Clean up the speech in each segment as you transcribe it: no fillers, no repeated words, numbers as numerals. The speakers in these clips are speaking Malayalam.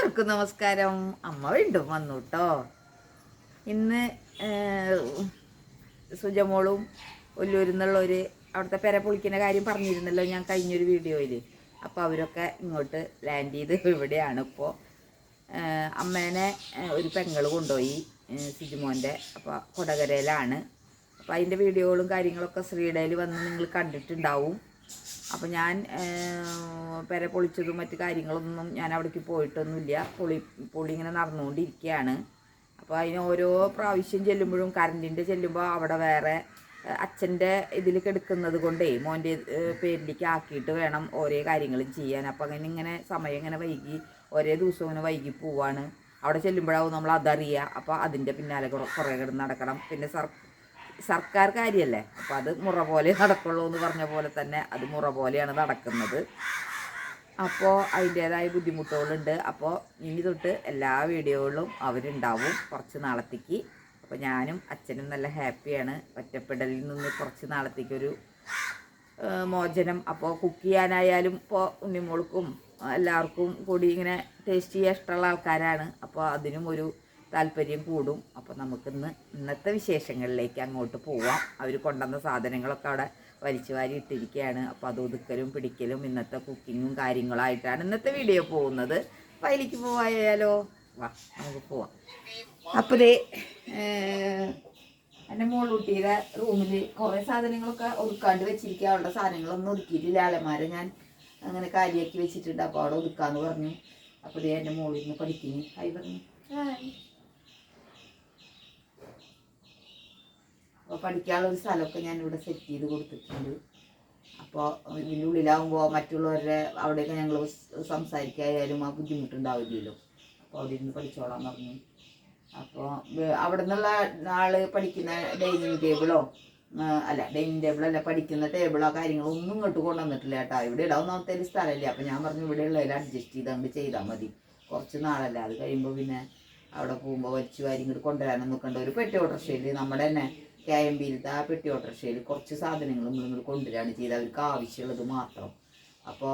എല്ലാവർക്കും നമസ്കാരം. അമ്മ വീണ്ടും വന്നു കേട്ടോ. ഇന്ന് സുജമോളും ഒല്ലൂരിൽ നിന്നുള്ളൊരു അവിടുത്തെ പെര പൊളിക്കുന്ന കാര്യം പറഞ്ഞിരുന്നല്ലോ ഞാൻ കഴിഞ്ഞൊരു വീഡിയോയിൽ. അപ്പോൾ അവരൊക്കെ ഇങ്ങോട്ട് ലാൻഡ് ചെയ്ത് ഇവിടെയാണ് ഇപ്പോൾ. അമ്മേനെ ഒരു പെങ്ങൾ കൊണ്ടുപോയി സിജുമോൻ്റെ. അപ്പോൾ കൊടകരയിലാണ്. അപ്പോൾ അതിൻ്റെ വീഡിയോകളും കാര്യങ്ങളൊക്കെ ശ്രീഡയിൽ വന്ന് നിങ്ങൾ കണ്ടിട്ടുണ്ടാവും. അപ്പോൾ ഞാൻ പെര പൊളിച്ചതും മറ്റു കാര്യങ്ങളൊന്നും ഞാൻ അവിടേക്ക് പോയിട്ടൊന്നുമില്ല. പൊളി ഇങ്ങനെ നടന്നുകൊണ്ടിരിക്കുകയാണ്. അപ്പോൾ അതിന് ഓരോ പ്രാവശ്യം ചെല്ലുമ്പോഴും കറണ്ടിൻ്റെ ചെല്ലുമ്പോൾ അവിടെ വേറെ അച്ഛൻ്റെ ഇതിൽ കിടക്കുന്നത് കൊണ്ടേ മോൻ്റെ പേരിലേക്ക് ആക്കിയിട്ട് വേണം ഓരോ കാര്യങ്ങളും ചെയ്യാൻ. അപ്പോൾ ഇങ്ങനെ സമയം ഇങ്ങനെ വൈകി ഒരേ ദിവസം ഇങ്ങനെ വൈകി പോവാണ്. അവിടെ ചെല്ലുമ്പോഴാവും നമ്മൾ അതറിയുക. അപ്പോൾ അതിൻ്റെ പിന്നാലെ കുറേ കിടന്ന് നടക്കണം. പിന്നെ സർക്കാർ കാര്യമല്ലേ, അപ്പോൾ അത് മുറ പോലെ നടക്കുള്ളൂ എന്ന് പറഞ്ഞ പോലെ തന്നെ അത് മുറ പോലെയാണ് നടക്കുന്നത്. അപ്പോൾ അതിൻ്റേതായ ബുദ്ധിമുട്ടുകളുണ്ട്. അപ്പോൾ ഇനി തൊട്ട് എല്ലാ വീഡിയോകളിലും അവരുണ്ടാവും കുറച്ച് നാളത്തേക്ക്. അപ്പോൾ ഞാനും അച്ഛനും നല്ല ഹാപ്പിയാണ്. ഒറ്റപ്പെടലിൽ നിന്ന് കുറച്ച് നാളത്തേക്കൊരു മോചനം. അപ്പോൾ കുക്ക് ചെയ്യാനായാലും ഇപ്പോൾ ഉണ്ണിമോൾക്കും എല്ലാവർക്കും കൂടി ഇങ്ങനെ ടേസ്റ്റ് ചെയ്യാൻ ഇഷ്ടമുള്ള ആൾക്കാരാണ്. അപ്പോൾ അതിനും ഒരു താല്പര്യം കൂടും. അപ്പോൾ നമുക്കിന്ന് ഇന്നത്തെ വിശേഷങ്ങളിലേക്ക് അങ്ങോട്ട് പോവാം. അവർ കൊണ്ടുവന്ന സാധനങ്ങളൊക്കെ അവിടെ വലിച്ചു വാരി ഇട്ടിരിക്കുകയാണ്. അപ്പോൾ അത് ഒതുക്കലും പിടിക്കലും ഇന്നത്തെ കുക്കിങ്ങും കാര്യങ്ങളായിട്ടാണ് ഇന്നത്തെ വീഡിയോ പോകുന്നത്. അപ്പോൾ അതിലേക്ക് പോവായാലോ? വാ നമുക്ക് പോവാം. അപ്പോൾ ദേ എൻ്റെ മോളൂട്ടിയുടെ റൂമിൽ കുറേ സാധനങ്ങളൊക്കെ ഒതുക്കാണ്ട് വെച്ചിരിക്കുക. അവളുടെ സാധനങ്ങളൊന്നും ഒതുക്കിയിട്ടില്ല. അലമാര ഞാൻ അങ്ങനെ കാര്യമാക്കി വെച്ചിട്ടുണ്ട്. അപ്പോൾ അവിടെ ഒതുക്കാമെന്ന് പറഞ്ഞു. അപ്പോൾ ദേ എൻ്റെ മോളിൽ നിന്ന് പഠിക്കുന്നു. ഹായ് പറഞ്ഞു. അപ്പോൾ പഠിക്കാനുള്ളൊരു സ്ഥലമൊക്കെ ഞാനിവിടെ സെറ്റ് ചെയ്ത് കൊടുത്തിട്ടുണ്ട്. അപ്പോൾ ഇതിൻ്റെ ഉള്ളിലാകുമ്പോൾ മറ്റുള്ളവരുടെ അവിടെയൊക്കെ ഞങ്ങൾ സംസാരിക്കായാലും ആ ബുദ്ധിമുട്ടുണ്ടാവില്ലല്ലോ. അപ്പോൾ അവിടെ ഇരുന്ന് പഠിച്ചോളാൻ പറഞ്ഞു. അപ്പോൾ അവിടെ നിന്നുള്ള ആൾ പഠിക്കുന്ന ഡൈനിങ് ടേബിളോ ഡൈനിങ് ടേബിളല്ല, പഠിക്കുന്ന ടേബിളോ കാര്യങ്ങളോ ഒന്നും ഇങ്ങോട്ട് കൊണ്ടുവന്നിട്ടില്ല കേട്ടോ. ഇവിടെ ഇടാൻ ഒന്നാമത്തെ ഒരു സ്ഥലമില്ല. അപ്പോൾ ഞാൻ പറഞ്ഞു ഇവിടെ ഉള്ളതിൽ അഡ്ജസ്റ്റ് ചെയ്തുകൊണ്ട് ചെയ്താൽ മതി, കുറച്ച് നാളല്ല. അത് കഴിയുമ്പോൾ പിന്നെ അവിടെ പോകുമ്പോൾ വലിച്ചു വാരി ഇങ്ങോട്ട് കൊണ്ടുവരാനും നോക്കണ്ട. ഒരു പെട്ടി ഓട്ടോറിക്ഷയിൽ നമ്മുടെ തന്നെ KMBയിലത്തെ ആ പെട്ടി ഓട്ടോറിക്ഷയിൽ കുറച്ച് സാധനങ്ങൾ നമ്മളിങ്ങോട്ട് കൊണ്ടുവരികയാണ് ചെയ്ത് അവർക്ക് ആവശ്യമുള്ളത് മാത്രം. അപ്പോൾ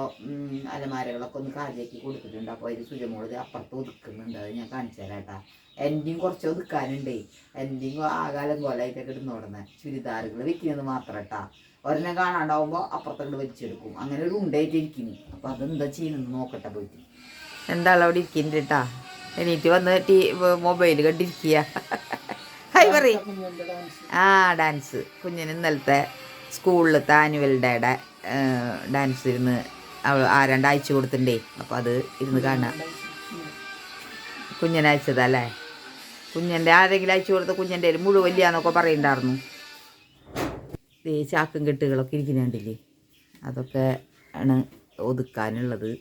അലമാരകളൊക്കെ ഒന്ന് കാര്യമാക്കി കൊടുത്തിട്ടുണ്ട്. അപ്പോൾ അതിൽ സുജമോള് അപ്പുറത്ത് ഒതുക്കുന്നുണ്ട്. അത് ഞാൻ കാണിച്ചു തരാം കേട്ടോ. എൻ്റെയും കുറച്ച് ഒതുക്കാനുണ്ടേ. എൻ്റെയും ആകാലം കോലായിട്ടൊക്കെ ഇടുന്നോടുന്ന ചുരിദാറുകൾ വെക്കുന്നത് മാത്രം കേട്ടോ. ഒരെണ്ണം കാണാണ്ടാവുമ്പോൾ അപ്പുറത്തോട്ട് വലിച്ചെടുക്കും. അങ്ങനെ ഒരു ഉണ്ടായിട്ട് ഇരിക്കുന്നു. അപ്പോൾ അതെന്താ ചെയ്യുന്നത് നോക്കട്ടെ പോയിട്ട്. എന്താണ് അവിടെ ഇരിക്കുന്നുണ്ട് കേട്ടാ. എണീറ്റ് വന്ന് മൊബൈൽ കണ്ടിരിക്കുക. ഹായ് പറയും. ഡാൻസ് കുഞ്ഞിന് ഇന്നലത്തെ സ്കൂളിലത്തെ ആനുവൽ ഡേയുടെ ഡാൻസ് ഇരുന്ന് ആരാണ്ട് അയച്ചു കൊടുത്തിട്ടുണ്ടേ. അപ്പോൾ അത് ഇരുന്ന് കാണാം. കുഞ്ഞിനെ അയച്ചതല്ലേ. കുഞ്ഞൻ്റെ ആരെങ്കിലും അയച്ചു കൊടുത്ത കുഞ്ഞൻ്റെ മുഴുവല്ലാന്നൊക്കെ പറയുന്നുണ്ടായിരുന്നു. ഈ ചാക്കും കെട്ടുകളൊക്കെ ഇരിക്കുന്നുണ്ടില്ലേ, അതൊക്കെ ആണ് ഒതുക്കാനുള്ളത്.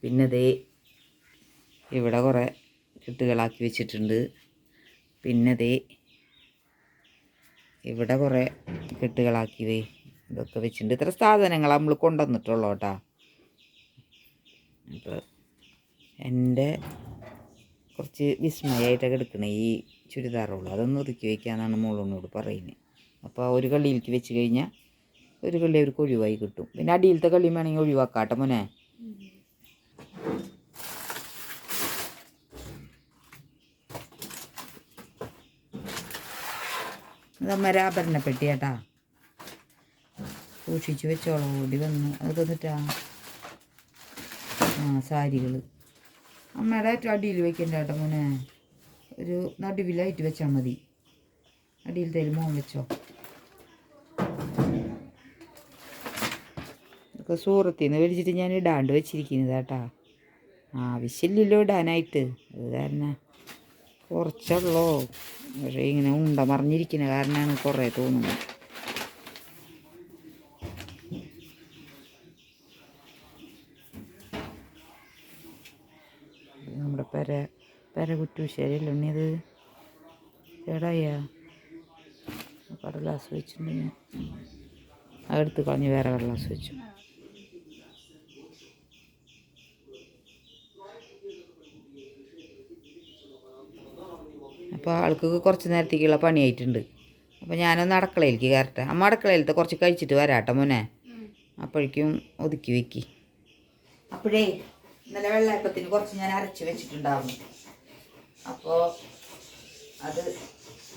പിന്നെ ദേ ഇവിടെ കുറേ കെട്ടുകളാക്കി വെച്ചിട്ടുണ്ട്. പിന്നെ ദേ ഇവിടെ കുറേ കെട്ടുകളാക്കി ഇതൊക്കെ വെച്ചിട്ടുണ്ട്. ഇത്ര സാധനങ്ങൾ നമ്മൾ കൊണ്ടുവന്നിട്ടുള്ളൂ കേട്ടോ. അപ്പോൾ എൻ്റെ കുറച്ച് വിസ്മയമായിട്ടൊക്കെ എടുക്കണേ ഈ ചുരിദാറുള്ളൂ. അതൊന്ന് ഒതുക്കി വയ്ക്കാമെന്നാണ് മോളോട് പറയുന്നത്. അപ്പോൾ ഒരു കള്ളിയിലേക്ക് വെച്ച് കഴിഞ്ഞാൽ ഒരു കള്ളി അവർക്ക് ഒഴിവായി കിട്ടും. പിന്നെ അടിയിലത്തെ കള്ളി വേണമെങ്കിൽ ഒഴിവാക്കാട്ടെ മോനെ. അതമ്മര ആഭരണപ്പെട്ടി കേട്ടാ, സൂക്ഷിച്ച് വെച്ചോളൂ. ഓടി വന്ന് അത് തന്നിട്ടാ. സാരികൾ അമ്മയുടെ ഏറ്റവും അടിയിൽ വെക്കണ്ട കേട്ടോ മോനെ. ഒരു നടുവിലായിട്ട് വെച്ചാൽ മതി. അടിയിലത്തേലും മോൻ വെച്ചോ. ഇതൊക്കെ സൂറത്തിൽ നിന്ന് മേടിച്ചിട്ട് ഞാൻ ഇടാണ്ട് വെച്ചിരിക്കുന്നത് കേട്ടാ. ആവശ്യമില്ലല്ലോ ഇടാനായിട്ട്. അത് കാരണം കുറച്ചുള്ളോ. പക്ഷേ ഇങ്ങനെ ഉണ്ട മറിഞ്ഞിരിക്കുന്ന കാരണമാണ് കുറേ തോന്നുന്നത്. നമ്മുടെ പെര കുറ്റൂശ്ശേരിയല്ലേ ഉണ്ണിയത്. ചേടായ കടലാസ് വെച്ചിട്ടുണ്ടെങ്കിൽ അതെടുത്ത് കളഞ്ഞ് വേറെ കടലാസ് വെച്ചു. അപ്പോൾ ആൾക്ക് കുറച്ച് നേരത്തേക്കുള്ള പണിയായിട്ടുണ്ട്. അപ്പോൾ ഞാനൊന്ന് അടുക്കളയിലേക്ക് കയറട്ടെ. അമ്മ അടുക്കളയിലത്തെ കുറച്ച് കഴിച്ചിട്ട് വരാട്ടെ മോനെ. അപ്പോഴേക്കും ഒതുക്കി വെക്കി. അപ്പോഴേ ഇന്നലെ വെള്ളയപ്പത്തിന് കുറച്ച് ഞാൻ അരച്ച് വെച്ചിട്ടുണ്ടാവും. അപ്പോൾ അത്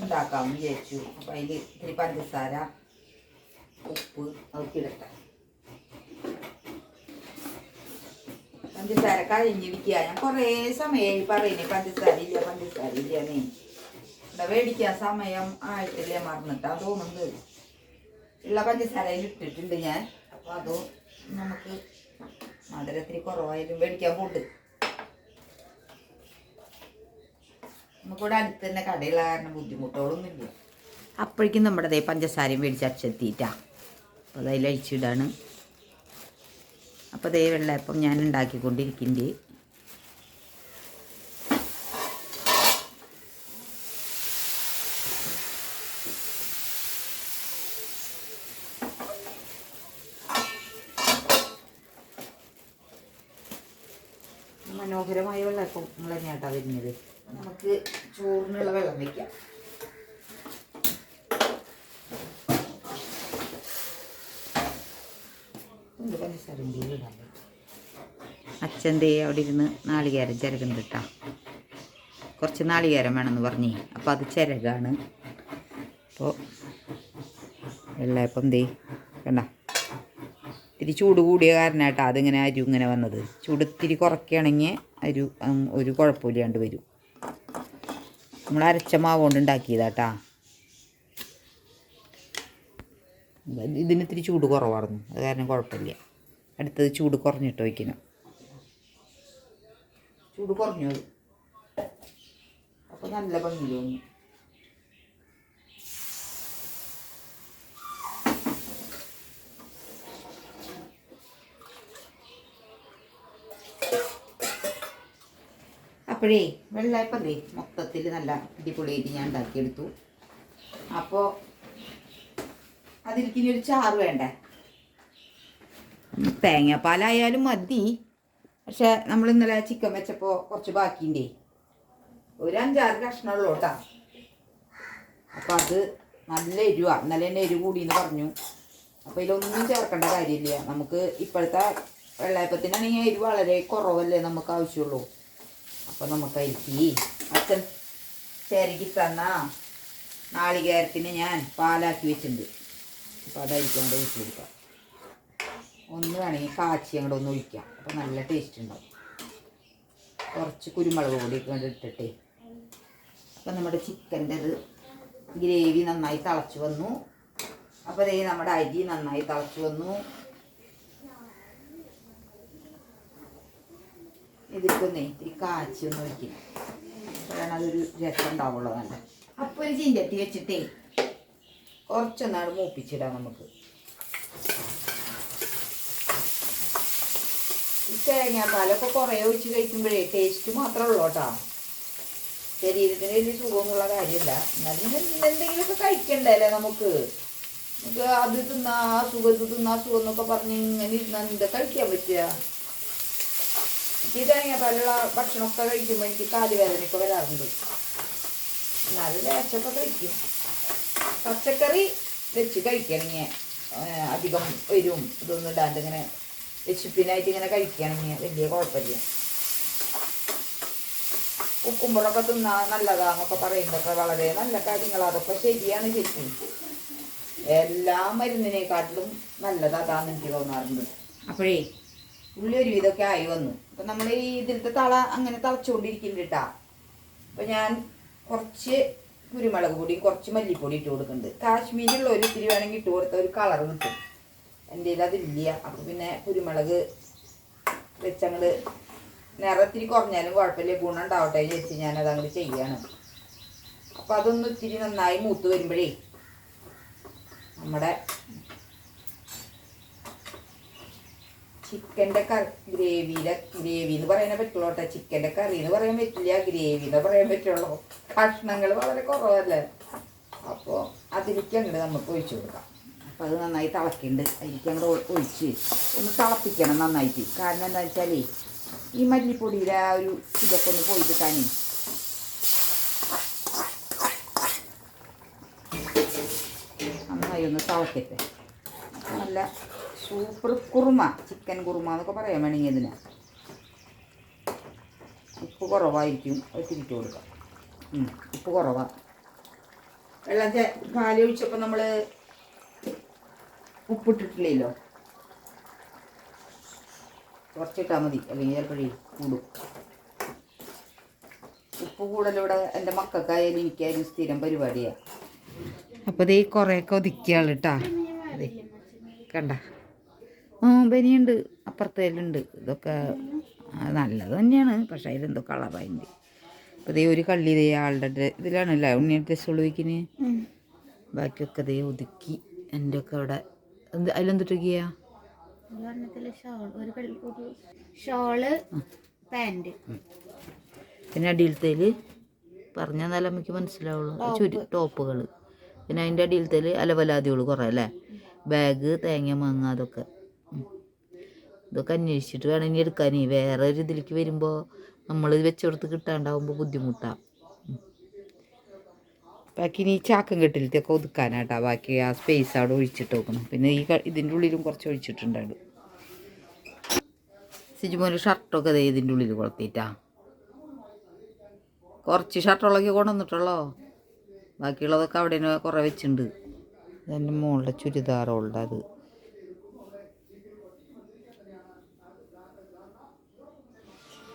ഉണ്ടാക്കാമെന്ന് വിചാരിച്ചു. അപ്പോൾ അതിൽ ഇത്തിരി പഞ്ചസാര, ഉപ്പ് അതൊക്കെ ഇടട്ടെ. പഞ്ചസാര കഴിഞ്ഞിരിക്കുക. ഞാൻ കുറേ സമയമായി പറയുന്നേ പഞ്ചസാര ഇല്ലന്നേ. ഇവിടെ മേടിക്കാൻ സമയം ആയിട്ടില്ലേ, മറന്നിട്ടാ തോന്നുന്നത്. ഉള്ള പഞ്ചസാരയിൽ ഇട്ടിട്ടുണ്ട് ഞാൻ. അപ്പോൾ അതും നമുക്ക് മധുരത്തിന് കുറവായാലും മേടിക്കാൻ പോട്ട്. നമുക്കിവിടെ അടുത്ത് തന്നെ കടയുള്ള കാരണം ബുദ്ധിമുട്ടുകളൊന്നുമില്ല. അപ്പോഴേക്കും നമ്മുടെ അതേ പഞ്ചസാരയും മേടിച്ച് അച്ചെത്തിയിട്ടാ. അപ്പോൾ അതിൽ അഴിച്ചിടാണ്. അപ്പോൾ അതേ വെള്ളയപ്പം ഞാൻ ഉണ്ടാക്കിക്കൊണ്ടിരിക്കുന്നുണ്ട്. മനോഹരമായ വെള്ളയപ്പം നിങ്ങൾ തന്നെയാട്ടാ വരുന്നത്. നമുക്ക് ചോറിനുള്ള വെള്ളം വയ്ക്കാം. അച്ഛൻ്റെ അവിടെ ഇരുന്ന് നാളികേരം ചിരകുന്നുണ്ട് കേട്ടോ. കുറച്ച് നാളികേരം വേണമെന്ന് പറഞ്ഞേ. അപ്പോൾ അത് ചിരകാണ്. അപ്പോൾ വെള്ളയപ്പം ദേ കണ്ട ഇത്തിരി ചൂട് കൂടിയ കാരണമായിട്ടാ അതിങ്ങനെ അരി ഇങ്ങനെ വന്നത്. ചൂട് ഇത്തിരി കുറയ്ക്കുകയാണെങ്കിൽ ഒരു കുഴപ്പമില്ലാണ്ട് വരും. നമ്മൾ അരച്ച മാവ് കൊണ്ട് ഉണ്ടാക്കിയതാട്ടാ. ഇതിന് ഇത്തിരി ചൂട് കുറവായിരുന്നു, അത് കാരണം കുഴപ്പമില്ല. അടുത്തത് ചൂട് കുറഞ്ഞിട്ട് വയ്ക്കണം. ചൂട് കുറഞ്ഞു അപ്പോൾ നല്ല ഭംഗി തോന്നി. അപ്പോഴേ വെള്ളയപ്പല്ലേ മൊത്തത്തിൽ നല്ല അടിപൊളിയായിട്ട് ഞാൻ ഉണ്ടാക്കിയെടുത്തു. അപ്പോൾ അതിരിക്കുന്ന ഒരു ചാറ് വേണ്ടേ. തേങ്ങാപ്പാലായാലും മതി. പക്ഷെ നമ്മൾ ഇന്നലെ ചിക്കൻ വെച്ചപ്പോൾ കുറച്ച് ബാക്കിയുണ്ടേ, ഒരു 5-6 കഷ്ണമുള്ളൂ കേട്ടോ. അപ്പോൾ അത് നല്ല എരിവാണ്. ഇന്നലെ തന്നെ എരിവ് കൂടിയെന്ന് പറഞ്ഞു. അപ്പോൾ ഇതിലൊന്നും ചേർക്കേണ്ട കാര്യമില്ല. നമുക്ക് ഇപ്പോഴത്തെ വെള്ളയപ്പത്തിനാണെങ്കിൽ എരിവ് വളരെ കുറവല്ലേ നമുക്ക് ആവശ്യമുള്ളൂ. അപ്പോൾ നമുക്കതിലേക്ക് അച്ഛൻ ചിരകി തന്ന നാളികേരത്തിന് ഞാൻ പാലാക്കി വെച്ചിട്ടുണ്ട്. അപ്പോൾ അതായിരിക്കും അങ്ങോട്ട് ഒഴിച്ച് കൊടുക്കാം. ഒന്ന് വേണമെങ്കിൽ കാച്ചി അങ്ങോട്ട് ഒന്ന് ഒഴിക്കാം. അപ്പോൾ നല്ല ടേസ്റ്റ് ഉണ്ടാവും. കുറച്ച് കുരുമുളക് പൊടി കൊണ്ട് ഇട്ടിട്ട്. അപ്പോൾ നമ്മുടെ ചിക്കൻ്റെ ഗ്രേവി നന്നായി തിളച്ച് വന്നു. അപ്പോൾ അതേ നമ്മുടെ അരി നന്നായി തിളച്ച് വന്നു. ഇതിക്കൊന്നേ ഇത്തിരി കാച്ചി ഒന്ന് ഒഴിക്കണം. അപ്പോഴാണ് അതൊരു രസം ഉണ്ടാവുള്ളൂ നല്ല. അപ്പോൾ ഒരു ചീഞ്ചട്ടി വെച്ചിട്ടേ കുറച്ചൊന്നാണ് മൂപ്പിച്ചിടാം നമുക്ക്. ഈ തേങ്ങാപ്പാലൊക്കെ കുറേ ഒഴിച്ച് കഴിക്കുമ്പോഴേ ടേസ്റ്റ് മാത്രമേ ഉള്ളൂ കേട്ടോ. ശരീരത്തിന് വലിയ സുഖമൊന്നുള്ള കാര്യമില്ല. എന്നാലും എന്തെങ്കിലുമൊക്കെ കഴിക്കണ്ടല്ലേ നമുക്ക്. അത് തിന്നാ സുഖം, ഇത് തിന്നാ സുഖം എന്നൊക്കെ പറഞ്ഞ് ഇങ്ങനെ ഇരുന്നാൽ എന്താ കഴിക്കാൻ പറ്റുക. എനിക്ക് തേങ്ങാപ്പാലുള്ള ഭക്ഷണമൊക്കെ കഴിക്കുമ്പോൾ എനിക്ക് കാലുവേദനയൊക്കെ വരാറുണ്ട്. എന്നാലും ലേശമൊക്കെ കഴിക്കും. പച്ചക്കറി വെച്ച് കഴിക്കണമെങ്കിൽ അധികം എരിവും ഇതൊന്നും ഇടാണ്ട് ഇങ്ങനെ വിശപ്പിനായിട്ട് ഇങ്ങനെ കഴിക്കുകയാണെങ്കിൽ വലിയ കുഴപ്പമില്ല. ഉപ്പുമ്പളൊക്കെ തിന്നാൻ നല്ലതാന്നൊക്കെ പറയുന്നതൊക്കെ വളരെ നല്ല കാര്യങ്ങളാണ്. അതൊക്കെ ശരിയാണ്. ശരിക്കും എല്ലാ മരുന്നിനെക്കാട്ടിലും നല്ലത് അതാന്ന് എനിക്ക് തോന്നാറുണ്ട്. അപ്പോഴേ ഉള്ളി ഒരു വിധമൊക്കെ ആയി വന്നു. അപ്പം നമ്മൾ ഈ ഇതിലത്തെ അങ്ങനെ തിളച്ചുകൊണ്ടിരിക്കുന്നുണ്ട് കേട്ടാ. അപ്പം ഞാൻ കുറച്ച് കുരുമുളക് പൊടിയും കുറച്ച് മല്ലിപ്പൊടി ഇട്ട് കൊടുക്കുന്നുണ്ട്. കാശ്മീരിലുള്ള ഒരു ഇത്തിരി വേണമെങ്കിൽ ഇട്ട് കൊടുത്താൽ ഒരു കളർ കിട്ടും. എൻ്റെ കയ്യിൽ അതില്ല. അപ്പോൾ പിന്നെ കുരുമുളക് വെച്ചങ്ങോട്ട് നിറത്തിരി കുറഞ്ഞാലും കുഴപ്പമില്ല, ഗുണം ഉണ്ടാവട്ടെ ചേച്ചി ഞാനത് അങ്ങോട്ട് ചെയ്യാണ്. അപ്പോൾ അതൊന്ന് ഇത്തിരി നന്നായി മൂത്ത് വരുമ്പോഴേ നമ്മുടെ ചിക്കൻ്റെ ഗ്രേവി എന്ന് പറയാൻ പറ്റുള്ളൂ കേട്ടോ. ചിക്കൻ്റെ കറി എന്ന് പറയാൻ പറ്റില്ല, ഗ്രേവി എന്ന് പറയാൻ പറ്റുള്ളൂ. കഷ്ണങ്ങൾ വളരെ കുറവല്ലേ. അപ്പോൾ അതിലേക്ക് അങ്ങോട്ട് നമുക്ക് ഒഴിച്ചു കൊടുക്കാം. അപ്പോൾ അത് നന്നായി തിളക്കുന്നുണ്ട്. അതിലേക്ക് അങ്ങോട്ട് ഒഴിച്ച് ഒന്ന് തിളപ്പിക്കണം നന്നായിട്ട്. കാരണം എന്താ വെച്ചാൽ ഈ മല്ലിപ്പൊടിയുടെ ആ ഒരു ഇതൊക്കെ ഒന്ന് പോയിട്ട് തന്നെ നന്നായി ഒന്ന് തിളക്കട്ടെ. നല്ല സൂപ്പർ കുറുമ, ചിക്കൻ കുറുമ എന്നൊക്കെ പറയാൻ വേണമെങ്കിൽ ഇതിന് ഉപ്പ് കുറവായിരിക്കും, അത് തിരിച്ചു കൊടുക്കാം. ഉപ്പ് കുറവാണ്. വെള്ളത്തെ പാൽ ഒഴിച്ചപ്പോൾ നമ്മൾ ഉപ്പിട്ടിട്ടില്ലല്ലോ, കുറച്ചിട്ടാൽ മതി, അല്ലെങ്കിൽ ചിലപ്പോഴേ കൂടും. ഉപ്പ് കൂടുതലിവിടെ എൻ്റെ മക്കൾക്കായാലും എനിക്കായാലും സ്ഥിരം പരിപാടിയാണ്. അപ്പോൾ ഇതേ കുറേയൊക്കെ ഒതുക്കിയാൾ കേട്ടാ. അതെ കണ്ട, ബനിയുണ്ട്, അപ്പുറത്തേലുണ്ട്. ഇതൊക്കെ നല്ലത് തന്നെയാണ്, പക്ഷേ അതിലെന്തോ കളറായിട്ടുണ്ട്. അപ്പോൾ ഇതേ ഒരു കള്ളി ഇതേ ആളുടെ ഇതിലാണല്ലോ ഉണ്ണി ഡ്രസ്സ് ഒളിവിക്കിന്. ബാക്കിയൊക്കെ ഇതേ ഒതുക്കി. എൻ്റെ ഒക്കെ അവിടെ അതിലെന്തിട്ടൊക്കെയാ ഷോള്, പാൻറ്, പിന്നെ അടിയിലത്തേൽ പറഞ്ഞാൽ നല്ല നമുക്ക് മനസ്സിലാവുള്ളൂ, ടോപ്പുകൾ. പിന്നെ അതിൻ്റെ അടിയിലത്തേൽ അലവലാദികൾ കുറേ അല്ലേ, ബാഗ്, തേങ്ങ, മാങ്ങ, അതൊക്കെ. ഇതൊക്കെ അന്വേഷിച്ചിട്ട് വേണം ഇനി എടുക്കാൻ. വേറെ ഒരു ഇതിലേക്ക് വരുമ്പോൾ നമ്മൾ വെച്ചെടുത്ത് കിട്ടാണ്ടാവുമ്പോൾ ബുദ്ധിമുട്ടാണ്. ബാക്കി ഇനി ചാക്കം കെട്ടിലത്തെയൊക്കെ ഒതുക്കാനാട്ടാ. ബാക്കി ആ സ്പേസ് അവിടെ ഒഴിച്ചിട്ട് വെക്കണം. പിന്നെ ഇതിൻ്റെ ഉള്ളിലും കുറച്ച് ഒഴിച്ചിട്ടുണ്ടായിരുന്നു. സിജുമോന് ഷർട്ടൊക്കെ അതെ ഇതിൻ്റെ ഉള്ളിൽ കൊളുത്തിയിട്ടാ. കുറച്ച് ഷർട്ടുകളൊക്കെ കൊണ്ടുവന്നിട്ടുള്ളോ, ബാക്കിയുള്ളതൊക്കെ അവിടെ കുറേ വെച്ചിട്ടുണ്ട്. ഇതെൻ്റെ മോളുടെ ചുരിദാറുകളുടെ അത്.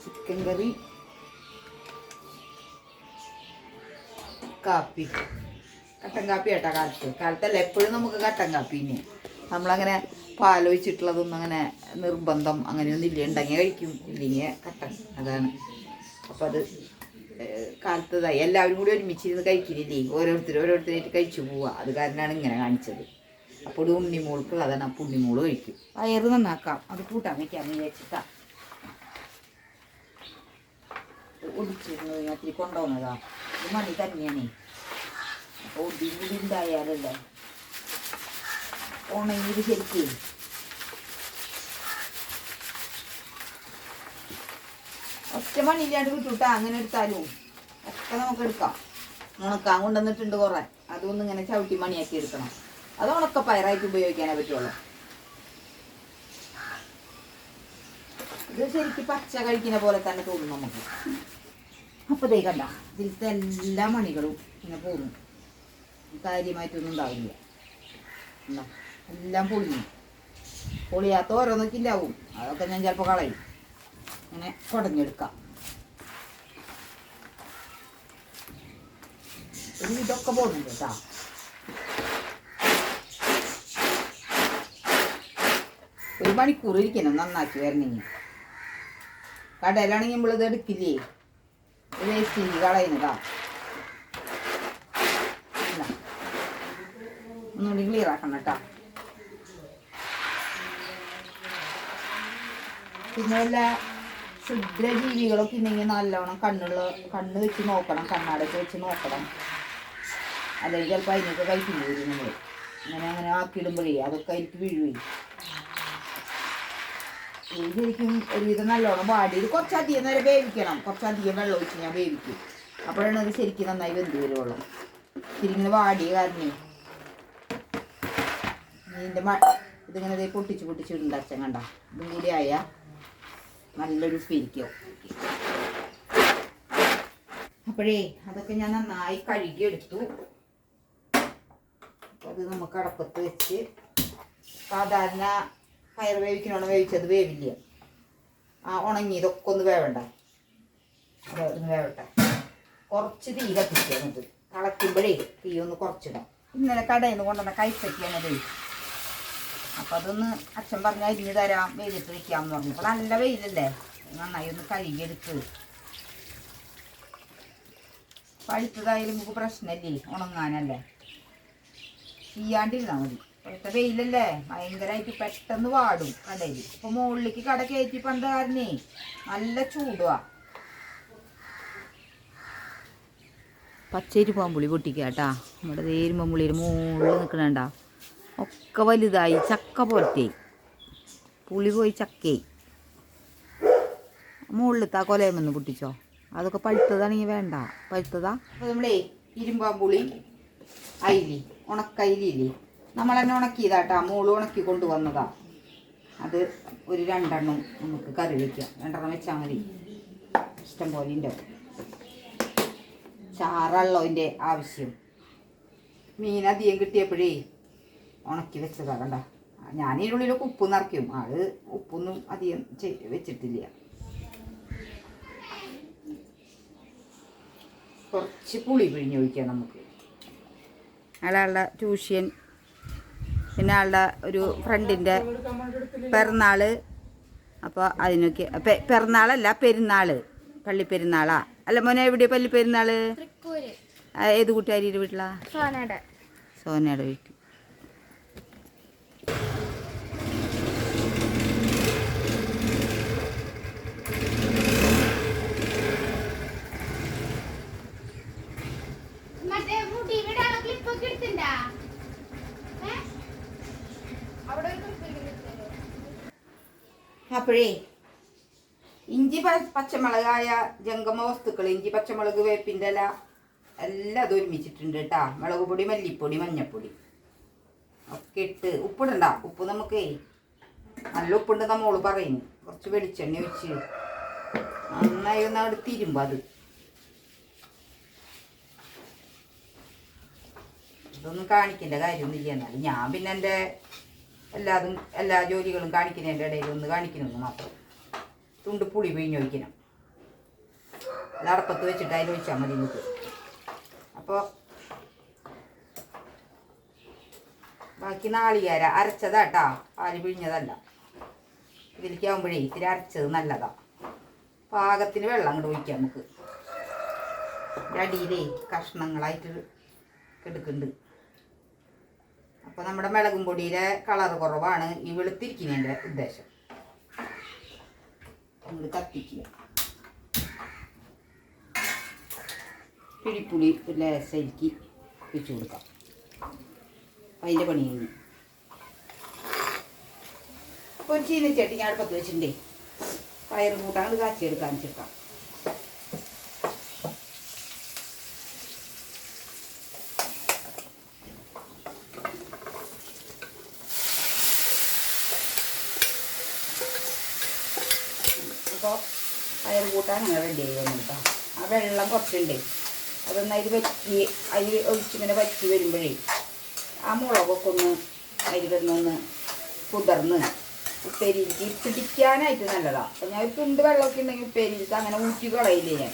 ചിക്കൻ കറി, കാപ്പി, കട്ടൻ കാപ്പി കേട്ടാ. കാലത്തല്ല എപ്പോഴും നമുക്ക് കട്ടൻ കാപ്പി. ഇനി നമ്മളങ്ങനെ പാലൊഴിച്ചിട്ടുള്ളതൊന്നും അങ്ങനെ നിർബന്ധം അങ്ങനെയൊന്നും ഇല്ല. ഉണ്ടെങ്കിൽ കഴിക്കും, ഇല്ലെങ്കിൽ കട്ടൻ. അതാണ്. അപ്പം അത് കാലത്തതായി എല്ലാവരും കൂടി ഒരുമിച്ചിരുന്ന് കഴിക്കുന്നില്ലേ, ഓരോരുത്തരായിട്ട് കഴിച്ചു പോവുക. അത് കാരണമാണ് ഇങ്ങനെ കാണിച്ചത്. അപ്പോൾ ഉണ്ണിമോൾക്കുള്ളതാണ്. അപ്പോൾ ഉണ്ണിമോള് കഴിക്കും. വയറ് നന്നാക്കാം, അത് കൂട്ടാൻ വയ്ക്കാമെന്ന് വിചാരിച്ചിട്ടാ ഒടിച്ചിരുന്നത്. ഞാൻ ഇത്തിരി കൊണ്ടുപോകുന്നതാ. ഇത് മണി തന്നെയാണേ. അപ്പോൾ ഒടിയും കൂടി ഉണ്ടായാലല്ലേ ഉണങ്ങിയത് ശരിക്കും. ഒറ്റ മണിയില്ലാണ്ട് കിട്ടൂട്ടാ. അങ്ങനെ എടുത്താലും ഒക്കെ നമുക്ക് എടുക്കാം. ഉണക്കാൻ കൊണ്ടുവന്നിട്ടുണ്ട് കുറേ. അതൊന്നും ഇങ്ങനെ ചവിട്ടി മണിയാക്കി എടുക്കണം. അത് ഉണക്കപ്പയറായിട്ട് ഉപയോഗിക്കാനേ പറ്റുള്ളൂ. ഇത് ശരിക്കും പച്ച കഴിക്കുന്ന പോലെ തന്നെ തോന്നും നമുക്ക്. അപ്പോൾ ദേ കണ്ട, ഇതിലത്തെ എല്ലാ മണികളും ഇങ്ങനെ പോകുന്നു. കാര്യമായിട്ടൊന്നും ഉണ്ടാവില്ല. എല്ലാം പൊളിഞ്ഞു. പൊളിയാത്ത ഓരോന്നൊക്കെ ഇല്ലാവും. അതൊക്കെ ഞാൻ ചിലപ്പോൾ കളയും. ഇങ്ങനെ കുടഞ്ഞെടുക്കാം. ഒരു ഇതൊക്കെ പോകുന്നുണ്ട് കേട്ടോ. ഒരു മണിക്കൂർ ഇരിക്കണം നന്നാക്കി വരണമെങ്കിൽ. കടയിലാണെങ്കിൽ നമ്മളിത് എടുക്കില്ലേ, വേസ്റ്റ് കളയുന്നതാ. ഒന്നുകൂടി ക്ലിയർ ആക്കണം കേട്ടോ. പിന്നെ വല്ല ക്ഷുദ്രജീവികളൊക്കെ ഉണ്ടെങ്കിൽ നല്ലോണം കണ്ണ് വെച്ച് നോക്കണം, കണ്ണാടൊക്കെ വെച്ച് നോക്കണം. അല്ലെങ്കിൽ ചിലപ്പോൾ അതിനൊക്കെ കഴിക്കില്ല വരും നമ്മൾ. അങ്ങനെ ആക്കിയിടുമ്പോഴേ അതൊക്കെ അതിലേക്ക് വീഴുകയും. ഇത് ശരിക്കും ഒരുവിധം നല്ലോണം വാടി കുറച്ചധികം നേരം വേവിക്കണം. കുറച്ചധികം വെള്ളം ഒഴിച്ച് ഞാൻ വേവിക്കും. അപ്പോഴാണ് അത് ശരിക്കും നന്നായി വെന്ത് വരുള്ളൂ. ശരിക്കും വാടിയ കാരണം ഇതിങ്ങനെ പൊട്ടിച്ച് ഉണ്ടാച്ചാൽ കണ്ട. ഇതും കൂടി ആയാൽ നല്ലൊരു സ്പീരിക്കോ. അപ്പോഴേ അതൊക്കെ ഞാൻ നന്നായി കഴുകിയെടുത്തു. അത് നമുക്ക് അടപ്പത്ത് വെച്ച് സാധാരണ പയർ വേവിക്കണോണം വേവിച്ചത് വേവില്ല. ഉണങ്ങിയതൊക്കെ ഒന്ന് വേവണ്ട. അതൊന്ന് വേവട്ടെ. കുറച്ച് തീ കത്തിക്കുക. എന്നിട്ട് തിളയ്ക്കുമ്പോഴേ തീ ഒന്ന് കുറച്ചിടാം. ഇന്നലെ കടയിൽ നിന്ന് കൊണ്ടുവന്ന കൈപ്പറ്റിയാണത്. അപ്പം അതൊന്ന് അച്ഛൻ പറഞ്ഞ് അരിഞ്ഞ് തരാം, വെയിലത്ത് വയ്ക്കാമെന്ന് പറഞ്ഞു. അപ്പോൾ നല്ല വെയിലല്ലേ, നന്നായി ഒന്ന് കഴുകിയെടുത്ത്. പഴുത്തതായാലും നമുക്ക് പ്രശ്നമല്ലേ, ഉണങ്ങാനല്ലേ. ചെയ്യാണ്ടിരുന്നാൽ മതി. ഇപ്പോഴത്തെ വെയിലല്ലേ ഭയങ്കരമായിട്ട് പെട്ടെന്ന് വാടും കടയിൽ. ഇപ്പോൾ മുകളിലേക്ക് കട കയറ്റി പണ്ട് കാരണേ നല്ല ചൂടുവാ. പച്ചരി പാമ്പുളി പൊട്ടിക്കാട്ടാ. നമ്മുടെ തേരുമ്പുള്ളിയിൽ മുകളിൽ നിൽക്കണണ്ട ഒക്കെ വലുതായി ചക്ക പോലത്തെ പുളി പോയി ചക്കയായി. മുകളിലത്തെ കൊലയമെന്ന് പൊട്ടിച്ചോ. അതൊക്കെ പഴുത്തതാണെങ്കിൽ വേണ്ട. പഴുത്തതാ. അപ്പോൾ നമ്മളേ ഇരുമ്പാമ്പുളി അയിലി, ഉണക്കയിലില്ലേ, നമ്മൾ തന്നെ ഉണക്കിയതാട്ടാ. മോള് ഉണക്കി കൊണ്ടുവന്നതാ. അത് ഒരു 2 എണ്ണം നമുക്ക് കറി വയ്ക്കാം. 2 എണ്ണം വെച്ചാൽ മതി. ഇഷ്ടം പോലെ ഉണ്ടാവും. ചാറുള്ളതിൻ്റെ ആവശ്യം. മീൻ അധികം കിട്ടിയപ്പോഴേ ഉണക്കി വെച്ചതാ കണ്ട. ഞാൻ ഇതിനുള്ളിലൊക്കെ ഉപ്പ് നിറയ്ക്കും. ആള് ഉപ്പൊന്നും അധികം വെച്ചിട്ടില്ല. കുറച്ച് പുളി പിഴിഞ്ഞൊഴിക്കാം നമുക്ക്. അയാളുടെ ട്യൂഷൻ, പിന്നെ ആളുടെ ഒരു ഫ്രണ്ടിൻ്റെ പിറന്നാൾ. അപ്പോൾ അതിനൊക്കെ പിറന്നാളല്ല, പെരുന്നാൾ, പള്ളിപ്പെരുന്നാളാ. അല്ല മോനെ, എവിടെയാണ് പള്ളിപ്പെരുന്നാൾ? ഏത് കൂട്ടുകാരിയുടെ വീട്ടിലാ? സോനയുടെ വീട്ടിൽ. അപ്പോഴേ ഇഞ്ചി പച്ചമുളകായ ജംഗമ വസ്തുക്കൾ, ഇഞ്ചി പച്ചമുളക് വേപ്പിൻ്റെ ഇല എല്ലാം അത് ഒരുമിച്ചിട്ടുണ്ട് കേട്ടോ. മുളക് പൊടി, മല്ലിപ്പൊടി, മഞ്ഞൾപ്പൊടി ഒക്കെ ഇട്ട്. ഉപ്പിടണ്ട. ഉപ്പ് നമുക്ക് നല്ല ഉപ്പുണ്ട് നമ്മോള് പറയുന്നു. കുറച്ച് വെളിച്ചെണ്ണ ഒഴിച്ച് നന്നായി ഒന്ന് അവിടെ തിരുമ്പോ. ഇതൊന്നും കാണിക്കേണ്ട കാര്യമൊന്നുമില്ല. എന്നാലും ഞാൻ പിന്നെ എൻ്റെ എല്ലാ ജോലികളും കാണിക്കുന്നതിൻ്റെ ഇടയിൽ ഒന്ന് കാണിക്കണമെന്ന് മാത്രം. തുണ്ട് പുളി പിഴിഞ്ഞൊഴിക്കണം. അത് അടപ്പത്ത് വെച്ചിട്ട് അതിൽ ഒഴിച്ചാൽ മതി നമുക്ക്. അപ്പോൾ ബാക്കി നാളികേര അരച്ചതാട്ടാ, പാല് പിഴിഞ്ഞതല്ല. ഇതിലേക്ക് ആകുമ്പോഴേ ഇത്തിരി അരച്ചത് നല്ലതാ. പാകത്തിന് വെള്ളം അങ്ങോട്ട് ഒഴിക്കാം നമുക്ക്. അടിയിലേ കഷ്ണങ്ങളായിട്ട് എടുക്കുന്നുണ്ട്. അപ്പോൾ നമ്മുടെ മുളകും പൊടിയുടെ കളർ കുറവാണ് ഈ വെളുത്തിരിക്കുന്നതിൻ്റെ ഉദ്ദേശം. നമ്മൾ കത്തിക്കുക. പിടിപ്പുളി ഒരു ലേശരിക്ക് വെച്ച് കൊടുക്കാം. അതിൻ്റെ പണി കഴിഞ്ഞു. അപ്പോൾ ഒരു ചീനച്ചട്ടി ഞാൻ അടുപ്പത്ത് വെച്ചിട്ടുണ്ടേ. പയർ കൂട്ടാൻ കാച്ചിയെടുക്കാൻ വെച്ചിട്ടാം. അപ്പോൾ പയർ കൂട്ടാൻ അങ്ങനെ റെഡി ആയി വന്നു കേട്ടോ. ആ വെള്ളം കുറച്ചുണ്ടേ, അതൊന്ന് അതിൽ വറ്റി, അതിൽ ഒഴിച്ചിങ്ങനെ വറ്റി വരുമ്പോഴേ ആ മുളകൊക്കെ ഒന്ന് അതിൽ കിടന്നൊന്ന് കുതിർന്ന് ഉപ്പേരിയിലേക്ക് പിടിക്കാനായിട്ട് നല്ലതാണ്. അപ്പം ഞാൻ ഒരു തുണ്ട് വെള്ളമൊക്കെ ഉണ്ടെങ്കിൽ ഉപ്പേരിയിലേക്ക് അങ്ങനെ ഊറ്റി കളയില്ലേ ഞാൻ.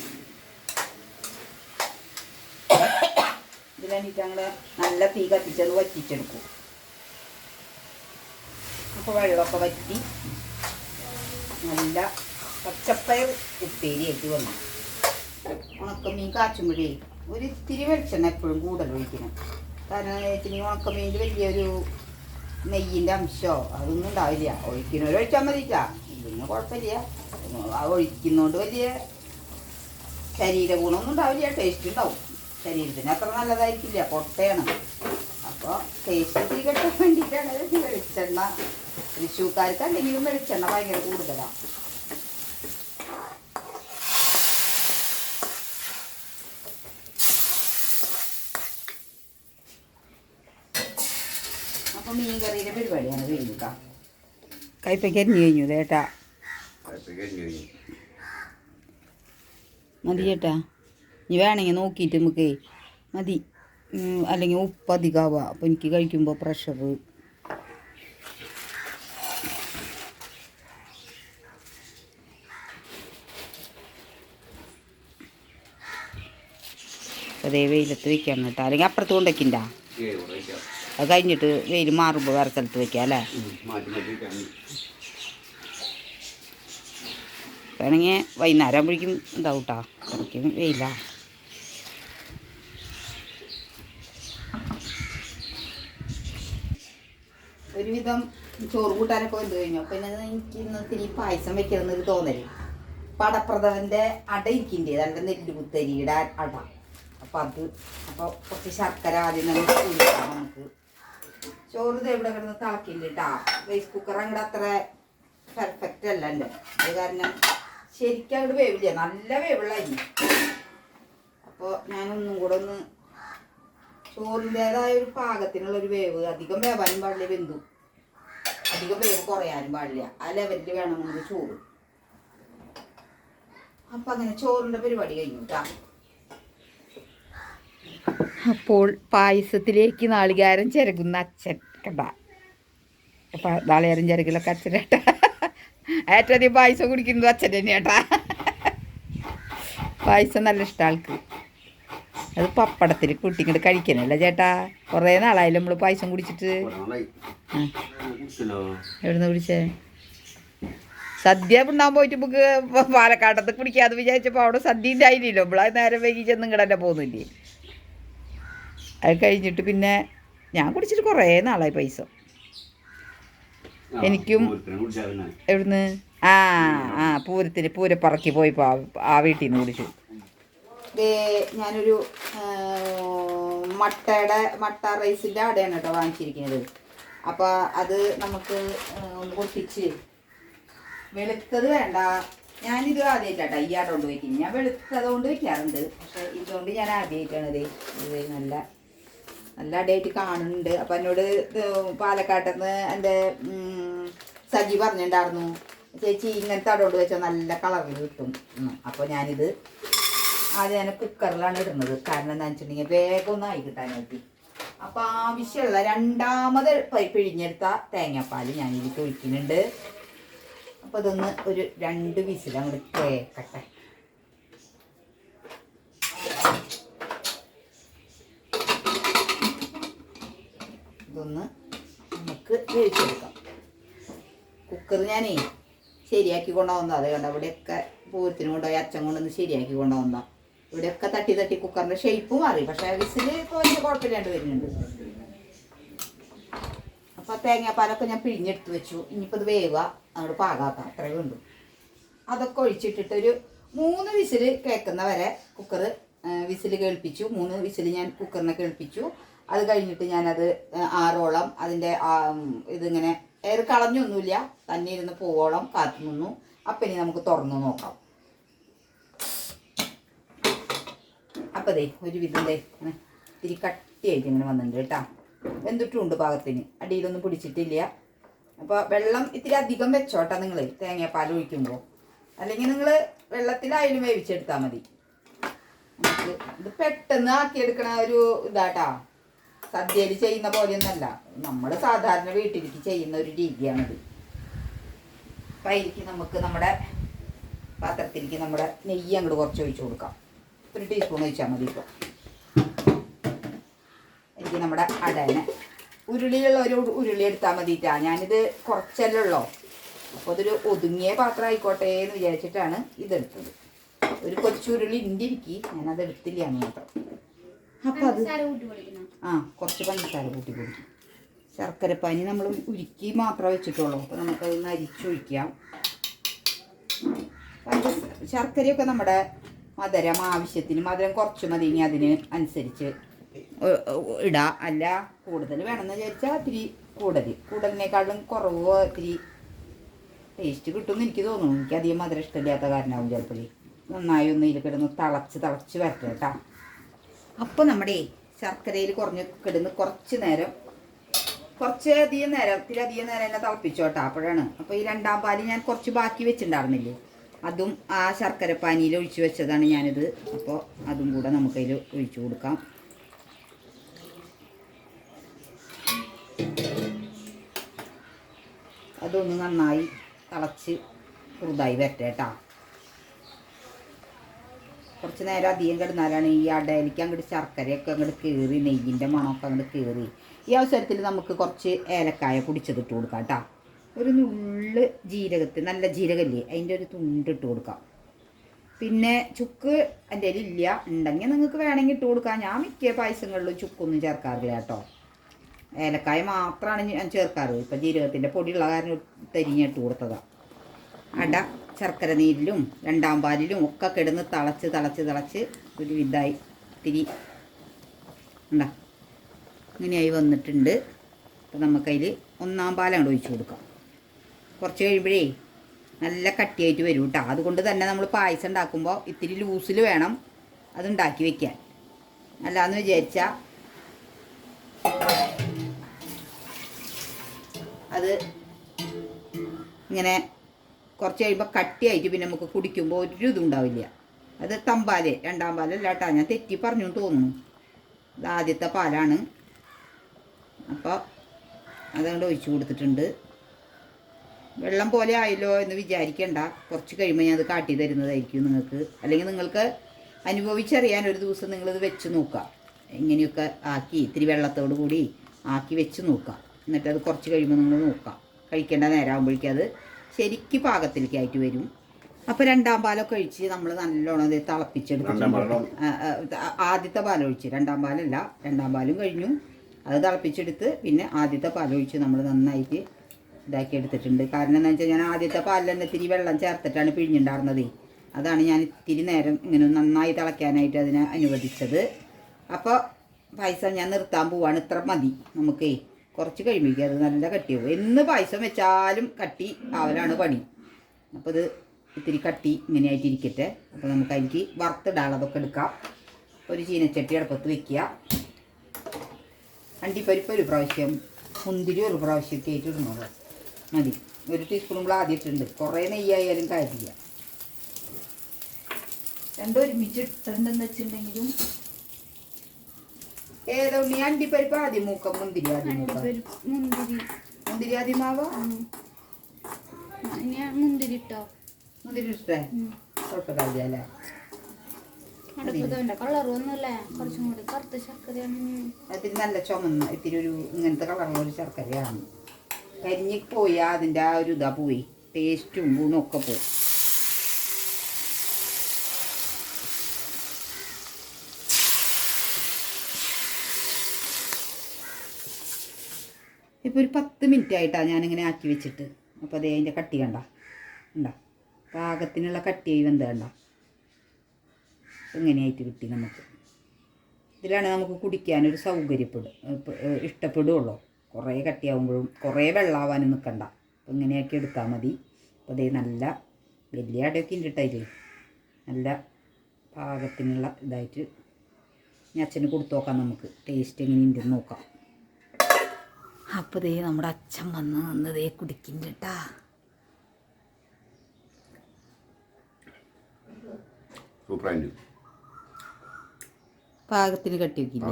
ഇതിലെനിക്ക് അങ്ങനെ നല്ല തീ കത്തിച്ചത് വറ്റിച്ചെടുക്കും. അപ്പോൾ വെള്ളമൊക്കെ വറ്റി നല്ല പച്ചപ്പയർ ഉപ്പേരിയായിട്ട് വന്നു. ഉണക്കമീൻ കാച്ചുമ്പോഴേ ഒരു ഇത്തിരി വെളിച്ചെണ്ണ എപ്പോഴും കൂടുതൽ ഒഴിക്കണം. കാരണം ഇനി ഉണക്കമീനിൽ വലിയൊരു നെയ്യിൻ്റെ അംശമോ അതൊന്നും ഉണ്ടാവില്ല. ഒഴിക്കുന്നവരൊഴിച്ചാൽ മതിയില്ല, ഇതൊന്നും കുഴപ്പമില്ല. ആ ഒഴിക്കുന്നതുകൊണ്ട് വലിയ ശരീര ഗുണമൊന്നും ഉണ്ടാവില്ല. ടേസ്റ്റ് ഉണ്ടാവും. ശരീരത്തിന് അത്ര നല്ലതായിരിക്കില്ല, പൊട്ടയാണ്. അപ്പോൾ ടേസ്റ്റ് ഇത്തിരി കിട്ടാൻ വേണ്ടിയിട്ടാണ് വെളിച്ചെണ്ണ. തൃശ്ശൂർക്കാർക്ക് അല്ലെങ്കിലും വെളിച്ചെണ്ണ ഭയങ്കര കൂടുതലാണ്. അപ്പോൾ മീൻ കറിയുടെ പരിപാടിയാണ് കഴിഞ്ഞിട്ടാ. കയ്പയ്ക്ക് അരിഞ്ഞു കഴിഞ്ഞു ചേട്ടാ. മതി ചേട്ടാ, ഇനി വേണമെങ്കിൽ നോക്കിയിട്ട് നമുക്ക് മതി. അല്ലെങ്കിൽ ഉപ്പ് അധികമാവുക. അപ്പോൾ എനിക്ക് കഴിക്കുമ്പോൾ പ്രഷർ. അതേ വെയിലത്ത് വെക്കാൻ കേട്ടോ, അല്ലെങ്കിൽ അപ്പുറത്ത് കൊണ്ടൊക്കെണ്ടാ. അത് കഴിഞ്ഞിട്ട് വെയിൽ മാറുമ്പോൾ വേറെ സ്ഥലത്ത് വെക്കാം അല്ലേ. വേണമെങ്കിൽ വൈകുന്നേരം ആകുമ്പോഴേക്കും ഉണ്ടാവും കേട്ടോ. അത്രയ്ക്കും വെയില. ഒരുവിധം ചോറ് കൂട്ടാനൊക്കെ വന്നു കഴിഞ്ഞു. പിന്നെ എനിക്ക് ഇന്നത്തിരി പായസം വെക്കണമെന്നൊരു തോന്നല്. പടപ്രഥമൻ്റെ അട ഇരിക്കില്ലേ, നല്ല നെല്ലുകുത്തരിയുടെ അട. അപ്പോൾ കുറച്ച് ശർക്കര ആദ്യം തന്നെ കൂടിക്കാം നമുക്ക്. ചോറ് ഇവിടെ കിടന്ന് തിളക്കില്ല കേട്ടാ. റൈസ് കുക്കർ അങ്ങോട്ട് അത്ര പെർഫെക്റ്റ് അല്ല എൻ്റെ. അത് കാരണം ശരിക്കും അങ്ങോട്ട് വേവില്ല, നല്ല വേവുള്ള അരി. അപ്പോൾ ഞാനൊന്നും കൂടെ ഒന്ന് ചോറിൻ്റേതായ ഒരു പാകത്തിനുള്ളൊരു വേവ്. അധികം വേവാനും പാടില്ല, വെന്തു. അധികം വേവ് കുറയാനും പാടില്ല. ആ ലെവലിൽ വേണം നമുക്ക് ചോറ്. അപ്പം അങ്ങനെ ചോറിൻ്റെ പരിപാടി കഴിഞ്ഞു കേട്ടോ. അപ്പോൾ പായസത്തിലേക്ക് നാളികേരം ചിരകുന്ന അച്ഛൻ കണ്ട. നാളികേരം ചിരകിലൊക്കെ അച്ഛനേട്ടാ. ഏറ്റവും അധികം പായസം കുടിക്കുന്നത് അച്ഛൻ തന്നെയാട്ടാ. പായസം നല്ല ഇഷ്ടം ആൾക്ക്. അത് പപ്പടത്തിൽ കൂട്ടിങ്ങോട്ട് കഴിക്കാനല്ല ചേട്ടാ. കുറേ നാളായാലും നമ്മൾ പായസം കുടിച്ചിട്ട്. എവിടുന്ന് കുടിച്ചേ? സദ്യ ഉണ്ടാകാൻ പോയിട്ട് നമുക്ക് പാലക്കാട്ടത്ത് കുടിക്കാതെ വിചാരിച്ചപ്പോൾ അവിടെ സദ്യ ഉണ്ടായില്ലല്ലോ. ഇവിടെ നേരം വൈകി ചെന്ന് ഇങ്ങടെ തന്നെ പോകുന്നില്ലേ. അത് കഴിഞ്ഞിട്ട് പിന്നെ ഞാൻ കുടിച്ചിട്ട് കുറേ നാളായി പായസം. എനിക്കും എവിടുന്ന് പൂരത്തിന് പൂരപ്പറക്കി പോയപ്പോൾ ആ വീട്ടിൽ നിന്ന് കുടിച്ചു. ഞാനൊരു മട്ട റൈസിൻ്റെ അടയാണ് കേട്ടോ വാങ്ങിച്ചിരിക്കുന്നത്. അപ്പോൾ അത് നമുക്ക് ഒന്ന് പൊട്ടിച്ച്, വെളുത്തത് വേണ്ട. ഞാനിത് ആദ്യമായിട്ടാട്ടോ ഈ അട കൊണ്ട് വയ്ക്കുന്നത്. ഞാൻ വെളുത്തത് കൊണ്ട് വയ്ക്കാറുണ്ട്, പക്ഷേ ഇതുകൊണ്ട് ഞാൻ ആദ്യമായിട്ടാണത്. ഇത് നല്ല അടയായിട്ട് കാണുന്നുണ്ട്. അപ്പം എന്നോട് പാലക്കാട്ടിൽ നിന്ന് എൻ്റെ സജി പറഞ്ഞിട്ടുണ്ടായിരുന്നു, ചേച്ചി ഇങ്ങനത്തെ അട കൊണ്ട് വെച്ചാൽ നല്ല കളറിൽ കിട്ടും. അപ്പോൾ ഞാനിത് ആദ്യം ഞാൻ കുക്കറിലാണ് ഇടുന്നത്. കാരണം എന്താണെന്ന് വെച്ചിട്ടുണ്ടെങ്കിൽ വേഗം ഒന്ന് ആയി കിട്ടാനായിട്ട്. അപ്പോൾ ആവശ്യമുള്ള രണ്ടാമത് പിഴിഞ്ഞെടുത്ത തേങ്ങാപ്പാൽ ഞാനിതിൽ ഒഴിക്കുന്നുണ്ട്. അപ്പോൾ അതൊന്ന് ഒരു 2 വിസിൽ അങ്ങോട്ട് കേൾക്കട്ടെ. ഇതൊന്ന് നമുക്ക് വേവിച്ചെടുക്കാം. കുക്കർ ഞാനേ ശരിയാക്കി കൊണ്ടുപോകുന്നതാണ്. അത് കണ്ട ഇവിടെയൊക്കെ പൂരത്തിന് കൊണ്ടുപോയി അച്ഛൻ കൊണ്ടൊന്ന് ശരിയാക്കി കൊണ്ടുപോകുന്നതാണ്. ഇവിടെയൊക്കെ തട്ടി കുക്കറിൻ്റെ ഷേപ്പ് മാറി, പക്ഷേ വിസിൽ തോന്നിയ കുഴപ്പമില്ലാണ്ട് വരുന്നുണ്ട്. അപ്പോൾ തേങ്ങാപ്പാലൊക്കെ ഞാൻ പിഴിഞ്ഞെടുത്ത് വെച്ചു. ഇനിയിപ്പോൾ ഇത് വേവുക, അങ്ങോട്ട് പാകാക്കാം, അത്രയേ ഉള്ളൂ. അതൊക്കെ ഒഴിച്ചിട്ടിട്ടൊരു 3 വിസിൽ കേൾക്കുന്ന വരെ കുക്കർ വിസിൽ കേൾപ്പിച്ചു. 3 വിസിൽ ഞാൻ കുക്കറിനെ കേൾപ്പിച്ചു. അത് കഴിഞ്ഞിട്ട് ഞാനത് 6ഓളം അതിൻ്റെ ഇതിങ്ങനെ എയർ കളഞ്ഞൊന്നുമില്ല, തന്നെ ഇരുന്ന് പോവോളം കാത്തു നിന്നു. അപ്പം ഇനി നമുക്ക് തുറന്ന് നോക്കാം. അപ്പം ദേ ഒരു വിധം ഇത്തിരി കട്ടിയായിട്ട് ഇങ്ങനെ വന്നിട്ടുണ്ട് കേട്ടോ. വെന്തിട്ടുമുണ്ട് പാകത്തിന്, അടിയിലൊന്നും പിടിച്ചിട്ടില്ല. അപ്പോൾ വെള്ളം ഇത്തിരി അധികം വെച്ചോട്ടാ നിങ്ങൾ തേങ്ങാപ്പാൽ ഒഴിക്കുമ്പോൾ. അല്ലെങ്കിൽ നിങ്ങൾ വെള്ളത്തിലായാലും വേവിച്ചെടുത്താൽ മതി. നമുക്ക് ഇത് പെട്ടെന്ന് ആക്കിയെടുക്കണ ഒരു ഇതാട്ടാ. സദ്യയിൽ ചെയ്യുന്ന പോലെയൊന്നല്ല, നമ്മൾ സാധാരണ വീട്ടിലേക്ക് ചെയ്യുന്ന ഒരു രീതിയാണിത്. അപ്പം അതിലേക്ക് നമുക്ക് നമ്മുടെ പാത്രത്തിലേക്ക് നമ്മുടെ നെയ്യ് അങ്ങോട്ട് കുറച്ച് ഒഴിച്ചു കൊടുക്കാം. 1 ടീസ്പൂൺ ഒഴിച്ചാൽ മതി. ഇപ്പോൾ എനിക്ക് നമ്മുടെ അടനെ ഉരുളിയുള്ള ഒരു ഉരുളി എടുത്താൽ മതിയിട്ടാണ്. ഞാനിത് കുറച്ചല്ലേ ഉള്ളൂ, അപ്പോൾ അതൊരു ഒതുങ്ങിയ പാത്രം ആയിക്കോട്ടെ എന്ന് വിചാരിച്ചിട്ടാണ് ഇതെടുത്തത്. ഒരു കൊച്ചുരുളി ഇരിക്കി, ഞാനത് എടുത്തില്ല മാത്രം. അപ്പോൾ അത് കുറച്ച് പഞ്ചസാര കൂട്ടി കൊടുക്കും. ശർക്കരപ്പാനി നമ്മൾ ഉരുക്കി മാത്രമേ വെച്ചിട്ടുള്ളൂ. അപ്പോൾ നമുക്കതൊന്ന് അരിച്ചൊഴിക്കാം. ശർക്കരയൊക്കെ നമ്മുടെ മധുരം ആവശ്യത്തിന്, മധുരം കുറച്ച് മതി, ഇനി അതിന് അനുസരിച്ച് ഇടാം. അല്ല കൂടുതൽ വേണമെന്ന് വിചാരിച്ചാൽ ഇത്തിരി കൂടുതലിനേക്കാളും കുറവ് ഇത്തിരി ടേസ്റ്റ് കിട്ടുമെന്ന് എനിക്ക് തോന്നുന്നു. എനിക്കധികം മധുരം ഇഷ്ടമില്ലാത്ത കാരണമാവും ചിലപ്പോൾ. നന്നായി ഒന്ന് ഇതിൽ കിടന്ന് തിളച്ച് വരട്ടെ കേട്ടോ. അപ്പോൾ നമ്മുടെ ശർക്കരയിൽ കിടന്ന് കുറച്ചധികം നേരം എന്നെ തിളപ്പിച്ചോട്ടോ. അപ്പോഴാണ് അപ്പോൾ ഈ 2ാം പാല് ഞാൻ കുറച്ച് ബാക്കി വെച്ചിട്ടുണ്ടായിരുന്നില്ലേ, അതും ആ ശർക്കരപ്പാനിയിൽ ഒഴിച്ച് വെച്ചതാണ് ഞാനിത്. അപ്പോൾ അതും കൂടെ നമുക്കതിൽ ഒഴിച്ചു കൊടുക്കാം. അതൊന്ന് നന്നായി തിളച്ച് കുറുതായി വരട്ടെ കേട്ടോ. കുറച്ച് നേരം അധികം കിടന്നാലാണ് ഈ അടയിലേക്ക് അങ്ങോട്ട് ശർക്കരയൊക്കെ അങ്ങോട്ട് കയറി, നെയ്യിൻ്റെ മണമൊക്കെ അങ്ങോട്ട് കയറി. ഈ അവസരത്തിൽ നമുക്ക് കുറച്ച് ഏലക്കായ പൊടിച്ചതിട്ട് കൊടുക്കാം കേട്ടോ. ഒരു നുള്ള് നല്ല ജീരകല്ലേ, അതിൻ്റെ ഒരു തുണ്ടിട്ട് കൊടുക്കാം. പിന്നെ ചുക്ക് എൻ്റെ ഇല്ല, ഉണ്ടെങ്കിൽ നിങ്ങൾക്ക് വേണമെങ്കിൽ ഇട്ട് കൊടുക്കാം. ഞാൻ മിക്ക പായസങ്ങളിലും ചുക്കൊന്നും ചേർക്കാറില്ല കേട്ടോ. ഏലക്കായ മാത്രമാണ് ഞാൻ ചേർക്കാറ്. ഇപ്പം ജീരകത്തിൻ്റെ പൊടിയുള്ള കാരണം തരിഞ്ഞിട്ട് കൊടുത്തതാണ്. അട ശർക്കര നീരിലും 2ാം പാലിലും ഒക്കെ കിടന്ന് തിളച്ച് ഒരു വിധായി ഇത്തിരി ഉണ്ടാ ഇങ്ങനെയായി വന്നിട്ടുണ്ട്. അപ്പോൾ നമുക്കതിൽ 1ാം പാലങ്ങോട്ട് ഒഴിച്ച് കൊടുക്കാം. കുറച്ച് കഴിയുമ്പോഴേ നല്ല കട്ടിയായിട്ട് വരും കേട്ടോ. അതുകൊണ്ട് തന്നെ നമ്മൾ പായസം ഉണ്ടാക്കുമ്പോൾ ഇത്തിരി ലൂസിൽ വേണം അതുണ്ടാക്കി വയ്ക്കാൻ. അല്ലാന്ന് വിചാരിച്ചാൽ അത് ഇങ്ങനെ കുറച്ച് കഴിയുമ്പോൾ കട്ടിയായിട്ട് പിന്നെ നമുക്ക് കുടിക്കുമ്പോൾ ഒരു ഇതും ഉണ്ടാവില്ല. അത് തമ്പാല്, രണ്ടാം പാലല്ല കേട്ടോ, ഞാൻ തെറ്റി പറഞ്ഞു തോന്നുന്നു. ഇത് ആദ്യത്തെ പാലാണ്. അപ്പോൾ അതുകൊണ്ട് ഒഴിച്ച് കൊടുത്തിട്ടുണ്ട്. വെള്ളം പോലെ ആയല്ലോ എന്ന് വിചാരിക്കേണ്ട, കുറച്ച് കഴിയുമ്പോൾ ഞാൻ അത് കാട്ടി തരുന്നതായിരിക്കും നിങ്ങൾക്ക്. അല്ലെങ്കിൽ നിങ്ങൾക്ക് അനുഭവിച്ചറിയാൻ ഒരു ദിവസം നിങ്ങളിത് വെച്ച് നോക്കുക. ഇങ്ങനെയൊക്കെ ആക്കി ഇത്തിരി വെള്ളത്തോട് കൂടി ആക്കി വെച്ച് നോക്കുക. എന്നിട്ട് അത് കുറച്ച് കഴിയുമ്പോൾ നിങ്ങൾ നോക്കുക. കഴിക്കേണ്ട നേരമാകുമ്പോഴേക്കും അത് ശരിക്കും പാകത്തിലേക്കായിട്ട് വരും. അപ്പോൾ രണ്ടാം പാലൊക്കെ ഒഴിച്ച് നമ്മൾ നല്ലോണം അത് തിളപ്പിച്ചെടുത്തിട്ടുണ്ട്. ആദ്യത്തെ പാലൊഴിച്ച്, രണ്ടാം പാലല്ല, രണ്ടാം പാലും കഴിഞ്ഞു. അത് തിളപ്പിച്ചെടുത്ത് പിന്നെ ആദ്യത്തെ പാലൊഴിച്ച് നമ്മൾ നന്നായിട്ട് ഇതാക്കി എടുത്തിട്ടുണ്ട്. കാരണം എന്താണെന്ന് വെച്ചാൽ ഞാൻ ആദ്യത്തെ പാലിൽ തന്നെ ഇത്തിരി വെള്ളം ചേർത്തിട്ടാണ് പിഴിഞ്ഞിട്ടുണ്ടായിരുന്നത്. അതാണ് ഞാൻ ഇത്തിരി നേരം ഇങ്ങനെ നന്നായി തിളയ്ക്കാനായിട്ട് അതിനെ അനുവദിച്ചത്. അപ്പോൾ പായസം ഞാൻ നിർത്താൻ പോവാണ്. ഇത്ര മതി നമുക്കേ. കുറച്ച് കഴിയുമ്പോഴേക്കും അത് നല്ല കട്ടിയാവും. എന്ന് പായസം വെച്ചാലും കട്ടി ആവലാണ് പണി. അപ്പോൾ ഇത് ഇത്തിരി കട്ടി ഇങ്ങനെയായിട്ടിരിക്കട്ടെ. അപ്പോൾ നമുക്ക് അതിലേക്ക് വറുത്തിടാനുള്ളതൊക്കെ എടുക്കാം. ഒരു ചീനച്ചട്ടി അടുപ്പത്ത് വെക്കുക. അണ്ടിപ്പരിപ്പ് ഒരു പ്രാവശ്യം, മുന്തിരി ഒരു പ്രാവശ്യമൊക്കെ ആയിട്ട് ഇടുന്നത് മതി. 1 ടീസ്പൂൺ നമ്മൾ ആദ്യം ഇട്ടിട്ടുണ്ട്. കുറേ നെയ്യായാലും കാര്യമില്ല. രണ്ടും ഒരുമിച്ച് ഇട്ടിട്ടുണ്ടെന്ന് വെച്ചിട്ടുണ്ടെങ്കിലും ഏതോ നീ അണ്ടിപ്പരിപ്പ് ആദ്യം മൂക്കം, മുന്തിരി ആദ്യം മൂക്കം. മുന്തിരി ആദ്യം ആവാം. മുന്തിരി ഇട്ടോ? മുന്തിരി ഇഷ്ടേ കുഴപ്പമില്ല. കളറൊന്നുമില്ല, കുറച്ചും കൂടി കറുത്ത ശർക്കരയാണ്. ഇത്തിരി നല്ല ചുമന്ന, ഇത്തിരി ഒരു ഇങ്ങനത്തെ കളറുള്ള ഒരു ശർക്കരയാണ്. കരിഞ്ഞ് പോയാൽ അതിൻ്റെ ആ ഒരു ഇതാ പോയി, ടേസ്റ്റും ഗുണവും ഒക്കെ പോയി. ഇപ്പോൾ ഒരു 10 മിനിറ്റ് ആയിട്ടാണ് ഞാനിങ്ങനെ ആക്കി വെച്ചിട്ട്. അപ്പോൾ അതേ അതിൻ്റെ കട്ടി കണ്ട പാകത്തിനുള്ള കട്ടിയായി വെന്ത കണ്ട ഇങ്ങനെയായിട്ട് കിട്ടി നമുക്ക്. ഇതിലാണ് നമുക്ക് കുടിക്കാനൊരു ഇഷ്ടപ്പെടുകയുള്ളൂ. കുറേ കട്ടിയാവുമ്പോഴും കുറേ വെള്ളമാവാനും നിൽക്കണ്ട. അപ്പോൾ ഇങ്ങനെയാക്കി എടുത്താൽ മതി. അപ്പോൾ അതേ നല്ല വലിയ അടയൊക്കെ ഉണ്ടിട്ടായില്ലേ, നല്ല പാകത്തിനുള്ള ഇതായിട്ട് ഞാൻ അച്ഛന് കൊടുത്തു നോക്കാം. നമുക്ക് ടേസ്റ്റ് എങ്ങനെ ഉണ്ടെന്ന് നോക്കാം. അപ്പോൾ ദേ നമ്മുടെ അച്ഛൻ വന്ന് ദേ കുടിക്കുന്നുണ്ടാ. സൂപ്പറായിട്ട് പാകത്തിന് കട്ടി വെക്കില്ലേ,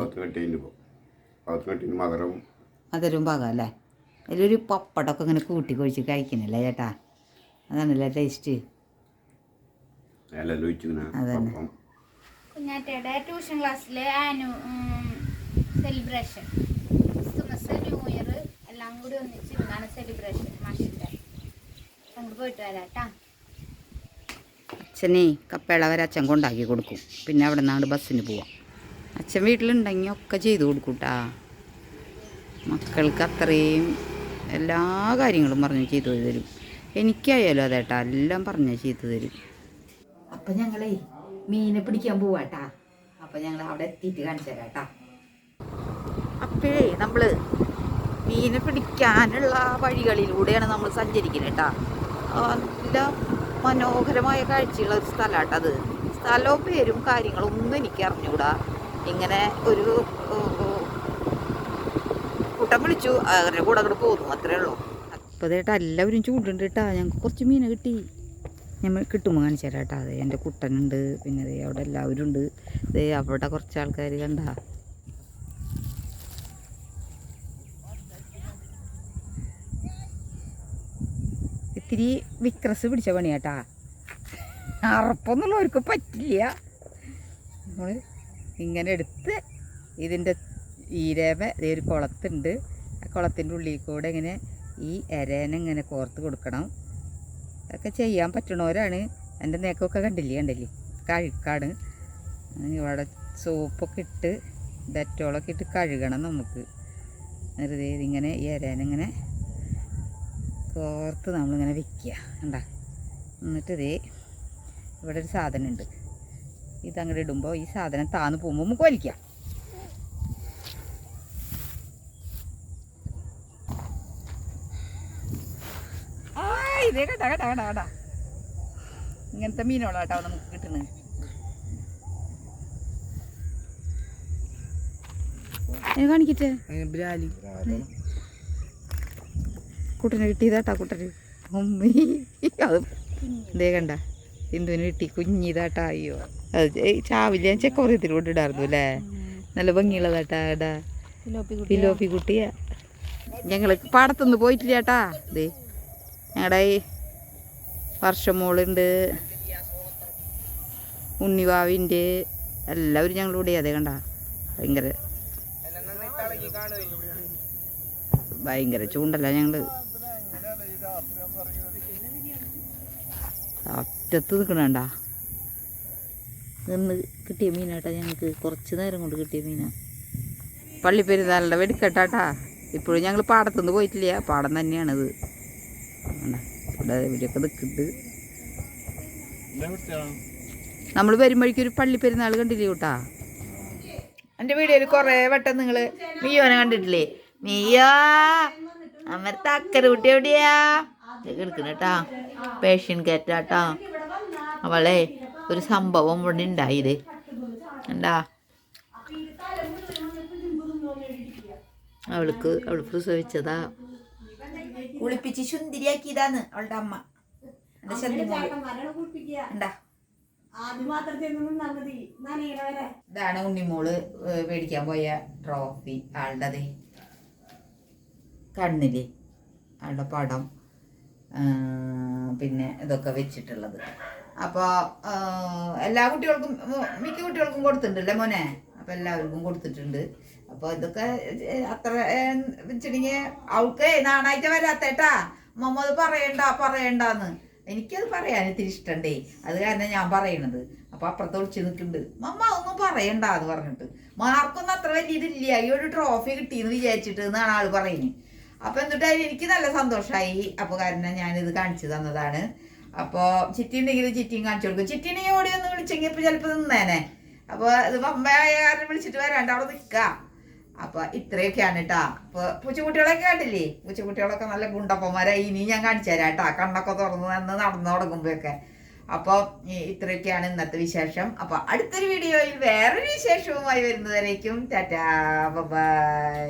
മധുരവും പാകം അല്ലേ. അതിലൊരു പപ്പടമൊക്കെ ഇങ്ങനെ കൂട്ടി കൊഴിച്ച് കഴിക്കണല്ലേ ചേട്ടാ, അതാണല്ലേ ടേസ്റ്റ്. അതന്നെ കുഞ്ഞാറ്റയുടെ ട്യൂഷൻ ക്ലാസ്സിലെ സെലിബ്രേഷൻ, ക്രിസ്മസ്, ന്യൂ ഇയർ എല്ലാം കൂടി ഒന്നിച്ച് ഇതാണ് സെലിബ്രേഷൻ. മാഷിൻ്റെ അങ്ങോട്ട് പോയിട്ട് വരാം കേട്ടാ. അച്ഛനെ കപ്പേള വരെ അച്ഛൻ കൊണ്ടാക്കി കൊടുക്കും. പിന്നെ അവിടെ നിന്നാണ്ട് ബസ്സിന് പോവാം. അച്ഛൻ വീട്ടിലുണ്ടെങ്കിൽ ഒക്കെ ചെയ്തു കൊടുക്കും കേട്ടാ. മക്കൾക്ക് അത്രയും എല്ലാ കാര്യങ്ങളും പറഞ്ഞ് ചെയ്തു തരും. എനിക്കായാലും അതേട്ടാ, എല്ലാം പറഞ്ഞ് ചെയ്തു തരും. അപ്പം ഞങ്ങളേ മീനെ പിടിക്കാൻ പോവാട്ടാ. അപ്പം ഞങ്ങൾ അവിടെ എത്തിയിട്ട് കാണിച്ചു തരാം കേട്ടാ. അപ്പോഴേ നമ്മൾ മീനെ പിടിക്കാനുള്ള വഴികളിലൂടെയാണ് നമ്മൾ സഞ്ചരിക്കുന്നത് കേട്ടാ. നല്ല മനോഹരമായ കാഴ്ചയുള്ള ഒരു സ്ഥലമാട്ടത്. സ്ഥലവും പേരും കാര്യങ്ങളും ഒന്നും എനിക്ക് അറിഞ്ഞുകൂടാ. ഇങ്ങനെ ഒരു കൂട്ടം വിളിച്ചു, അവരുടെ കൂടെ അങ്ങോട്ട് പോന്നു, അത്രേ ഉള്ളൂ. അപ്പോൾ അതേട്ടാ എല്ലാവരും ചൂണ്ടുണ്ട് കേട്ടാ. ഞങ്ങൾക്ക് കുറച്ച് മീനെ കിട്ടി. ഞമ്മൾ കിട്ടുമ്പോൾ കാണിച്ചു തരാം കേട്ടാ. അതെ എൻ്റെ കുട്ടനുണ്ട്, പിന്നെ അതെ അവിടെ എല്ലാവരും ഉണ്ട്. അതെ അവിടെ കുറച്ച് ആൾക്കാർ കണ്ട. ഇത്തിരി വിക്രസ് പിടിച്ച പണിയാട്ടാ. അറപ്പൊന്നുള്ളവർക്ക് പറ്റില്ല. നമ്മൾ ഇങ്ങനെ എടുത്ത് ഇതിൻ്റെ ഈരേമ ഇതേ ഒരു കുളത്തുണ്ട്, ആ കുളത്തിൻ്റെ ഉള്ളിൽ കൂടെ ഇങ്ങനെ ഈ എരേനെ ഇങ്ങനെ കോർത്ത് കൊടുക്കണം. അതൊക്കെ ചെയ്യാൻ പറ്റണവരാണ്. എൻ്റെ നേക്കൊക്കെ കണ്ടില്ലേ കഴുക്കാണ്. ഇവിടെ സോപ്പൊക്കെ ഇട്ട് ഡെറ്റോളൊക്കെ ഇട്ട് കഴുകണം നമുക്ക്. വെറുതെ ഇതിങ്ങനെ ഈ എരേനിങ്ങനെ കോർത്ത് നമ്മളിങ്ങനെ വെക്കുക കണ്ട. എന്നിട്ട് ഇതേ ഇവിടെ ഒരു സാധനം ഉണ്ട്, ഇതങ്ങോട്ട് ഇടുമ്പോൾ ഈ സാധനം താന്ന് പോകുമ്പോൾ നമുക്ക് വലിക്കാം. ഇതേ കടാ ഇങ്ങനത്തെ മീനുകളാട്ടോ നമുക്ക് കിട്ടുന്നത്. കാണിക്കട്ടെ, കുട്ടനെ കിട്ടിയതാട്ടാ. കുട്ടന് മമ്മി അത് എന്തേ കണ്ട സിന്ധുവിന് കിട്ടി കുഞ്ഞിതാട്ടാ. അയ്യോ അത് ചാവില്ല ഞാൻ ചെക്കോറിയത്തിൽ കൊണ്ടിടായിരുന്നു അല്ലേ. നല്ല ഭംഗിയുള്ളതാട്ടാ ഇടാ. ഫിലോപ്പി കുട്ടിയാ. ഞങ്ങൾ പാടത്തൊന്നും പോയിട്ടില്ല ചേട്ടാ. ഇതേ ഞങ്ങളുടെ ഈ വർഷം മോളുണ്ട്, ഉണ്ണിവാവിൻ്റെ എല്ലാവരും ഞങ്ങളിവിടെ. അതേ കണ്ട ഭയങ്കര ചൂണ്ടല്ല. ഞങ്ങൾ അറ്റത്ത് നിൽക്കണണ്ട. നിന്ന് കിട്ടിയ മീനാട്ടാ ഞങ്ങൾക്ക്. കുറച്ച് നേരം കൊണ്ട് കിട്ടിയ മീനാ. പള്ളിപ്പെരുന്നാളിൻ്റെ വെടിക്കെട്ടാട്ടാ. ഇപ്പോഴും ഞങ്ങൾ പാടത്തുനിന്ന് പോയിട്ടില്ല, പാടം തന്നെയാണിത്. ഇവിടെ ഇവിടെയൊക്കെ നിൽക്കുന്നുണ്ട്. നമ്മൾ വരുമ്പോഴേക്കൊരു പള്ളിപ്പെരുന്നാൾ കണ്ടില്ലേ കൂട്ടാ. എൻ്റെ വീഡിയോയിൽ കുറേ വട്ടം നിങ്ങൾ മിയോനെ കണ്ടിട്ടില്ലേ? മിയോ അമ്മത്തെ അക്കരെ കുട്ടി എവിടെയാ എടുക്കണ കേട്ടാ. പേഷ്യൻ കേറ്റാട്ടാ. അവളെ ഒരു സംഭവം ഇവിടെ ഉണ്ടായത് എന്താ, അവൾ പ്രസവിച്ചതാ. കുളിപ്പിച്ച് ശുന്തിരിയാക്കിയതാന്ന് അവളുടെ അമ്മ. എൻ്റെ എന്താ ഇതാണ് ഉണ്ണിമോള് മേടിക്കാൻ പോയ ട്രോഫി. ആളുടെ കണ്ണില് ആളുടെ പടം പിന്നെ ഇതൊക്കെ വെച്ചിട്ടുള്ളത്. അപ്പോൾ എല്ലാ കുട്ടികൾക്കും മിക്ക കുട്ടികൾക്കും കൊടുത്തിട്ടുണ്ടല്ലേ മോനെ. അപ്പോൾ എല്ലാവർക്കും കൊടുത്തിട്ടുണ്ട്. അപ്പോൾ ഇതൊക്കെ അത്ര വെച്ചിട്ടുണ്ടെങ്കിൽ അവൾക്ക് നാണായിട്ട് വരാത്തേട്ടാ. മമ്മ അത് പറയണ്ടാന്ന്. എനിക്കത് പറയാൻ ഇത്തിരി ഇഷ്ടണ്ടേ, അത് കാരണം ഞാൻ പറയണത്. അപ്പോൾ അപ്പുറത്ത് ഒളിച്ച് നിൽക്കുന്നുണ്ട്, മമ്മ ഒന്നും പറയണ്ട എന്ന് പറഞ്ഞിട്ട്. മാർക്കൊന്നും അത്ര വലിയ ഇതില്ല, ഈ ഒരു ട്രോഫി കിട്ടിയെന്ന് വിചാരിച്ചിട്ട് എന്നാണ് ആൾ പറയുന്നത്. അപ്പോൾ എന്നിട്ടായാലും എനിക്ക് നല്ല സന്തോഷമായി. അപ്പോൾ കാരണം ഞാനിത് കാണിച്ചു തന്നതാണ്. അപ്പോൾ ചിറ്റി ഉണ്ടെങ്കിൽ ചിറ്റിയും കാണിച്ചു കൊടുക്കും. ചിറ്റീനെ ഓടി ഒന്ന് വിളിച്ചെങ്കിൽ ഇപ്പോൾ ചിലപ്പോൾ നിന്നേനെ. അപ്പോൾ ഇത് പമ്പയായ കാരണം വിളിച്ചിട്ട് വരാണ്ട് അവിടെ നിൽക്കാം. അപ്പോൾ ഇത്രയൊക്കെയാണ് കേട്ടാ. അപ്പോൾ പൂച്ചക്കുട്ടികളൊക്കെ കണ്ടില്ലേ? പൂച്ചക്കുട്ടികളൊക്കെ നല്ല ഗുണ്ടപ്പന്മാരായി. ഇനി ഞാൻ കാണിച്ചു തരാം കേട്ടാ, കണ്ണൊക്കെ തുറന്ന് നടന്നു തുടങ്ങുമ്പോഴൊക്കെ. അപ്പോൾ ഇത്രയൊക്കെയാണ് ഇന്നത്തെ വിശേഷം. അപ്പോൾ അടുത്തൊരു വീഡിയോയിൽ വേറൊരു വിശേഷവുമായി വരുന്നവരേക്കും ടാറ്റാ ബൈ.